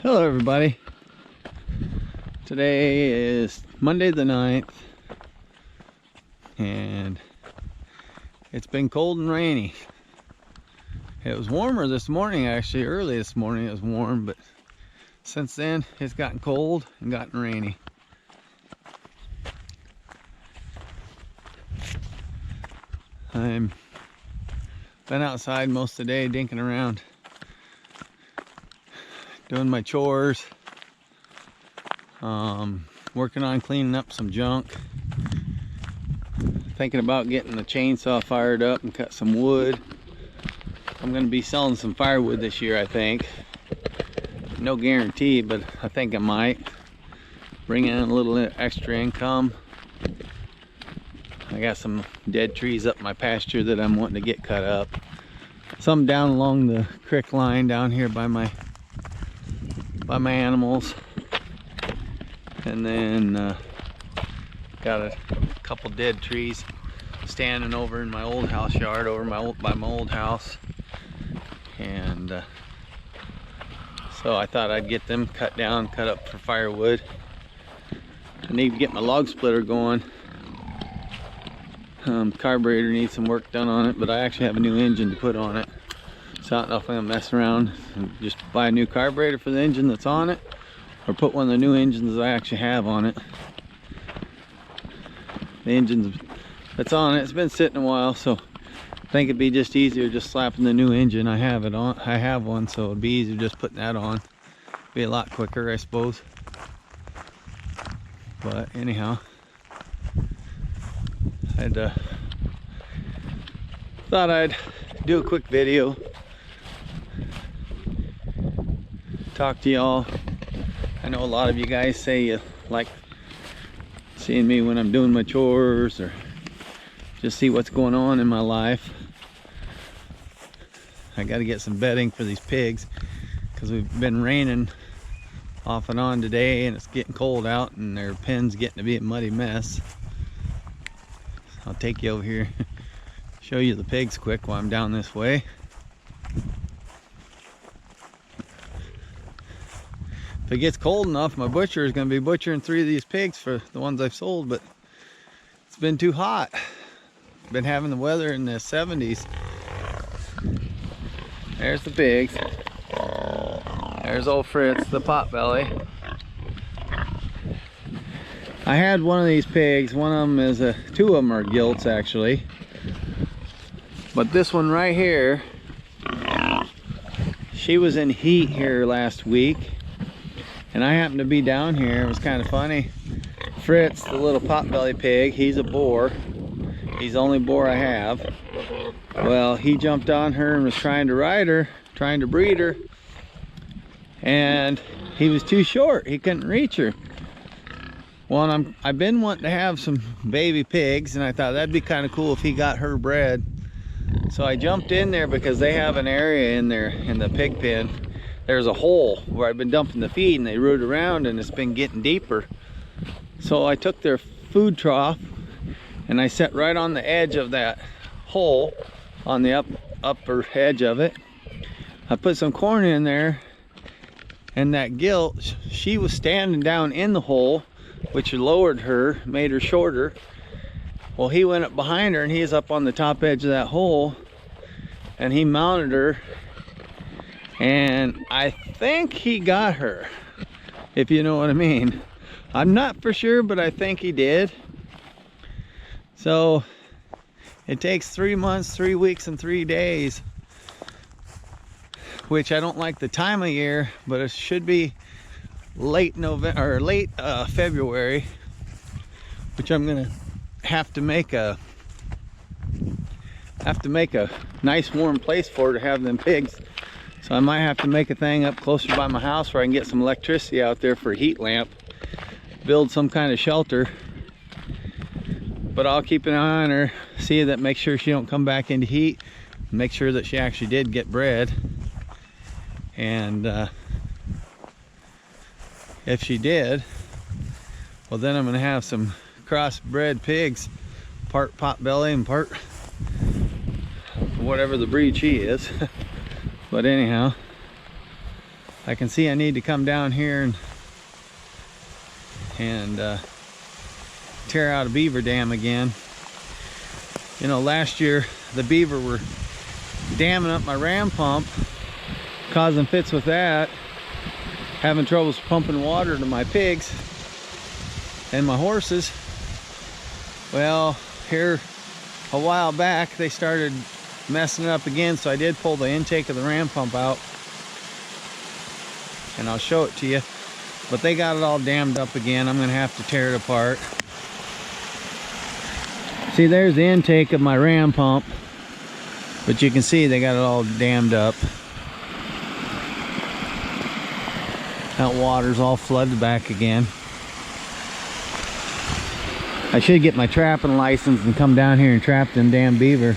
Hello everybody. Today is Monday the 9th and it's been cold and rainy. It was warmer this morning, actually. Early this morning it was warm, but since then it's gotten cold and gotten rainy. I'm been outside most of the day dinking around, doing my chores, working on cleaning up some junk, thinking about getting the chainsaw fired up and cut some wood. I'm going to be selling some firewood this year, I think. No guarantee, but I think I might. Bring in a little extra income. I got some dead trees up my pasture that I'm wanting to get cut up. Some down along the creek line down here by my animals, and then got a couple dead trees standing over in my old house yard by my old house, and so I thought I'd get them cut down, cut up for firewood. I need to get my log splitter going. Carburetor needs some work done on it, but I actually have a new engine to put on it. So I don't know if I'm gonna mess around and just buy a new carburetor for the engine that's on it, or put one of the new engines that I actually have on it. The engine that's on it's been sitting a while, so I think it'd be just easier just slapping the new engine. I have one, so it'd be easier just putting that on. Be a lot quicker, I suppose. But anyhow, thought I'd do a quick video, talk to y'all. I know a lot of you guys say you like seeing me when I'm doing my chores, or just see what's going on in my life. I got to get some bedding for these pigs because we've been raining off and on today, and it's getting cold out, and their pen's getting to be a muddy mess. I'll take you over here, show you the pigs quick while I'm down this way. If it gets cold enough, my butcher is going to be butchering 3 of these pigs for the ones I've sold, but it's been too hot. Been having the weather in the 70s. There's the pigs. There's old Fritz, the potbelly. I had one of these pigs. One of them is 2 of them are gilts actually, but this one right here, she was in heat here last week, and I happened to be down here. It was kind of funny. Fritz, the little potbelly pig, he's a boar. He's the only boar I have. Well, he jumped on her and was trying to ride her, trying to breed her, and he was too short. He couldn't reach her. Well, I've been wanting to have some baby pigs, and I thought that'd be kind of cool if he got her bred. So I jumped in there because they have an area in there in the pig pen. There's a hole where I've been dumping the feed, and they root around, and it's been getting deeper. So I took their food trough and I set right on the edge of that hole, on the upper edge of it. I put some corn in there, and that gilt, she was standing down in the hole, which lowered her, made her shorter. Well, he went up behind her, and he's up on the top edge of that hole, and he mounted her, and I think he got her, if you know what I mean. I'm not for sure, but I think he did. So it takes 3 months, 3 weeks, and 3 days, which I don't like the time of year, but it should be late November or late February, which I'm gonna have to make a nice warm place for to have them pigs. So I might have to make a thing up closer by my house where I can get some electricity out there for a heat lamp, build some kind of shelter. But I'll keep an eye on her, see that, make sure she don't come back into heat, make sure that she actually did get bred. And if she did, well, then I'm gonna have some crossbred pigs, part potbelly and part whatever the breed she is. But anyhow, I can see I need to come down here and tear out a beaver dam again. You know, last year the beaver were damming up my ram pump, causing fits with that, having troubles pumping water to my pigs and my horses. Well, here a while back they started messing it up again, so I did pull the intake of the ram pump out, and I'll show it to you. But they got it all dammed up again. I'm gonna have to tear it apart. See, there's the intake of my ram pump, but you can see they got it all dammed up. That water's all flooded back again. I should get my trapping license and come down here and trap them damn beaver.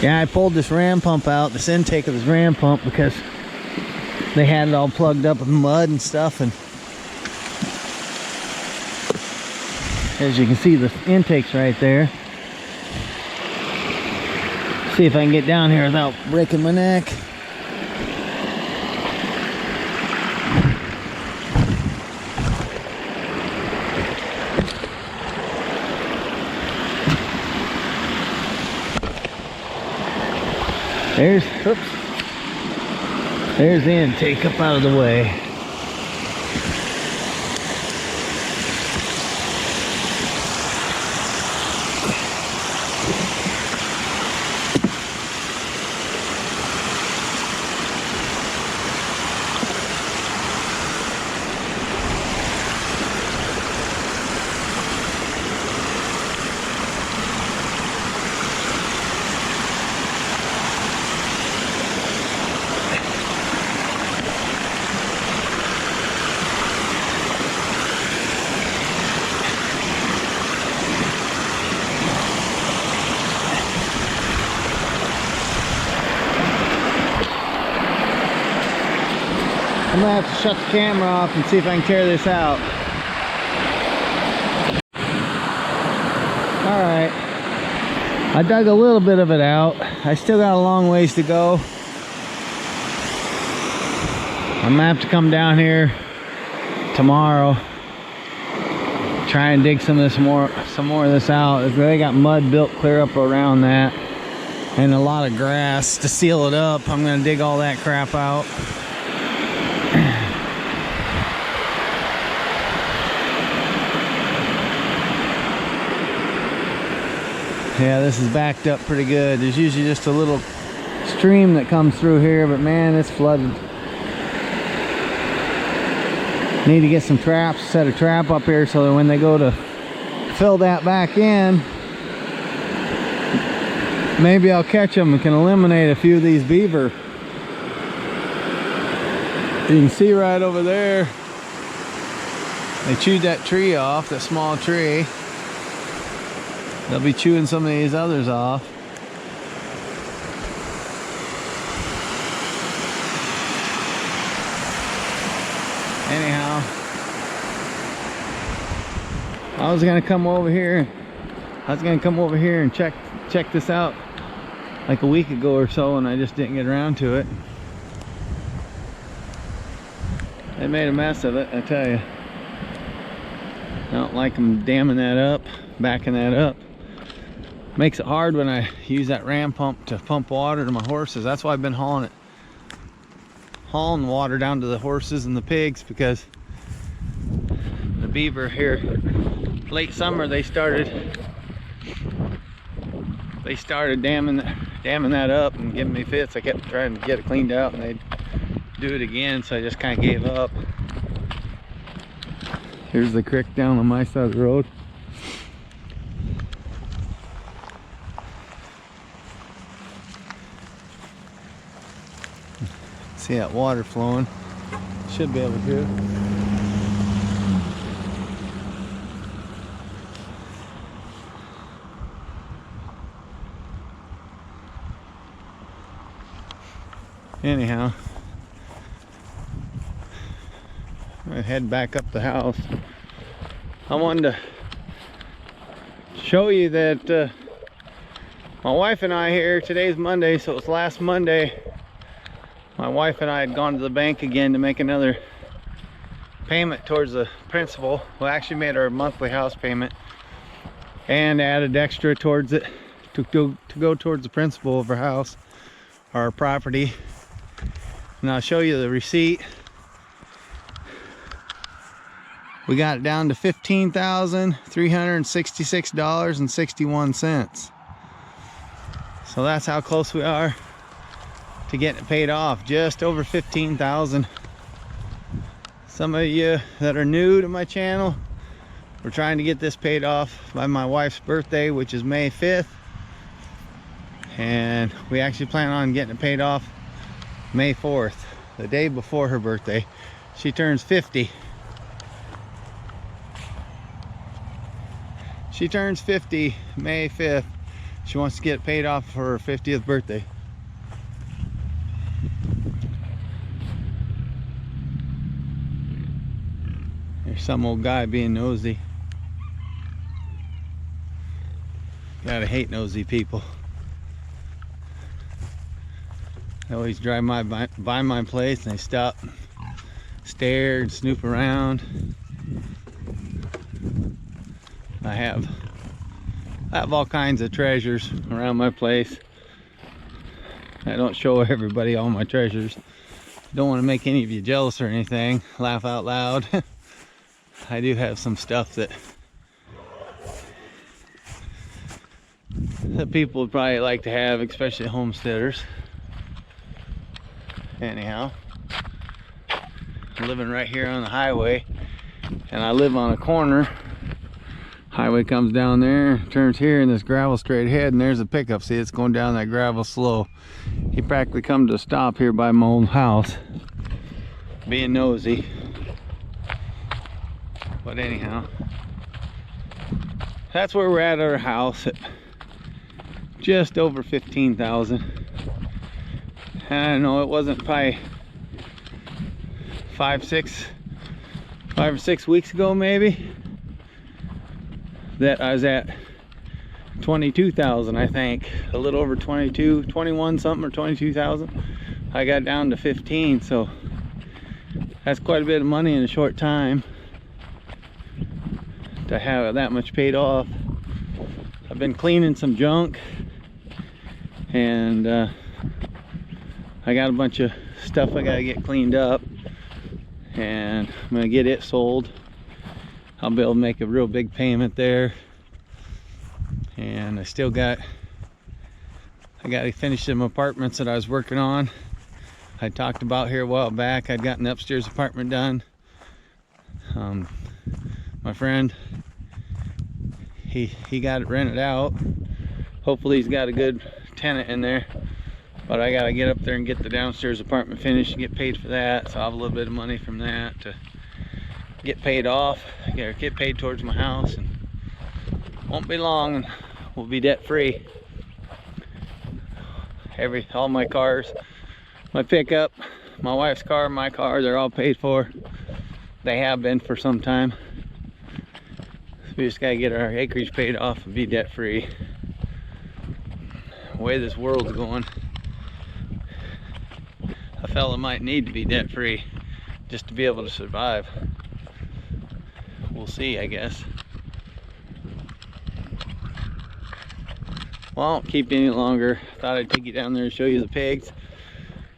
Yeah, I pulled this ram pump out, this intake of this ram pump, because they had it all plugged up with mud and stuff, and as you can see, the intake's right there. See if I can get down here without breaking my neck. There's the intake up out of the way. I'm gonna have to shut the camera off and see if I can tear this out. Alright, I dug a little bit of it out. I still got a long ways to go. I'm gonna have to come down here tomorrow, try and dig some more of this out. They got mud built clear up around that and a lot of grass to seal it up. I'm gonna dig all that crap out. Yeah, this is backed up pretty good. There's usually just a little stream that comes through here, but man, it's flooded. Need to get some traps, set a trap up here so that when they go to fill that back in, maybe I'll catch them and can eliminate a few of these beaver. You can see right over there, they chewed that tree off, that small tree. They'll be chewing some of these others off. Anyhow, I was gonna come over here and check this out like a week ago or so, and I just didn't get around to it. They made a mess of it, I tell you. I don't like them damming that up, backing that up. Makes it hard when I use that ram pump to pump water to my horses. That's why I've been hauling water down to the horses and the pigs, because the beaver here late summer they started damming that up and giving me fits. I kept trying to get it cleaned out and they'd do it again, so I just kind of gave up. Here's the creek down on my side of the road. See that water flowing? Should be able to. Anyhow, I'm gonna head back up the house. I wanted to show you that my wife and I here, today's Monday, so it's last Monday, my wife and I had gone to the bank again to make another payment towards the principal. We actually made our monthly house payment and added extra towards it to go towards the principal of our house, our property. And I'll show you the receipt. We got it down to $15,366.61. So that's how close we are to getting it paid off. Just over $15,000. Some of you that are new to my channel, we're trying to get this paid off by my wife's birthday, which is May 5th. And we actually plan on getting it paid off May 4th, the day before her birthday. She turns 50. She turns 50 May 5th. She wants to get it paid off for her 50th birthday. There's some old guy being nosy. Gotta hate nosy people. They always drive by my place and they stop, stare and snoop around. I have all kinds of treasures around my place. I don't show everybody all my treasures. Don't want to make any of you jealous or anything. Laugh out loud. I do have some stuff that people would probably like to have, especially homesteaders. Anyhow, I'm living right here on the highway, and I live on a corner. Highway comes down there, turns here, and this gravel straight ahead, and there's a pickup. See, it's going down that gravel slow. He practically come to a stop here by my old house, being nosy. But anyhow, that's where we're at our house, at just over 15,000. And I don't know, it wasn't probably 5 or 6 weeks ago maybe that I was at 22,000, I think. A little over 22, 21 something, or 22,000. I got down to 15, so that's quite a bit of money in a short time to have that much paid off. I've been cleaning some junk, and I got a bunch of stuff I gotta get cleaned up, and I'm gonna get it sold. I'll be able to make a real big payment there. And I gotta finish some apartments that I was working on. I talked about here a while back. I'd gotten the upstairs apartment done. My friend, he got it rented out. Hopefully he's got a good tenant in there. But I gotta get up there and get the downstairs apartment finished and get paid for that. So I'll have a little bit of money from that to get paid off. I gotta get paid towards my house, and won't be long and we'll be debt free. All my cars, my pickup, my wife's car, my car, they're all paid for. They have been for some time. So we just gotta get our acreage paid off and be debt free. The way this world's going, a fella might need to be debt free just to be able to survive. We'll see, I guess. Well, I won't keep you any longer. Thought I'd take you down there and show you the pigs,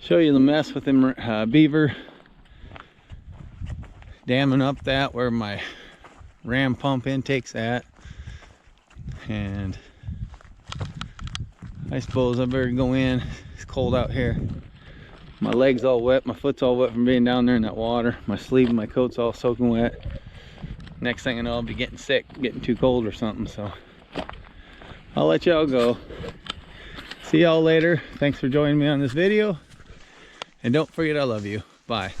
show you the mess with them beaver, damming up that where my ram pump intake's at. And I suppose I better go in. It's cold out here. My leg's all wet, my foot's all wet from being down there in that water. My sleeve and my coat's all soaking wet. Next thing I know, I'll be getting sick, getting too cold or something. So I'll let y'all go. See y'all later. Thanks for joining me on this video. And don't forget, I love you. Bye.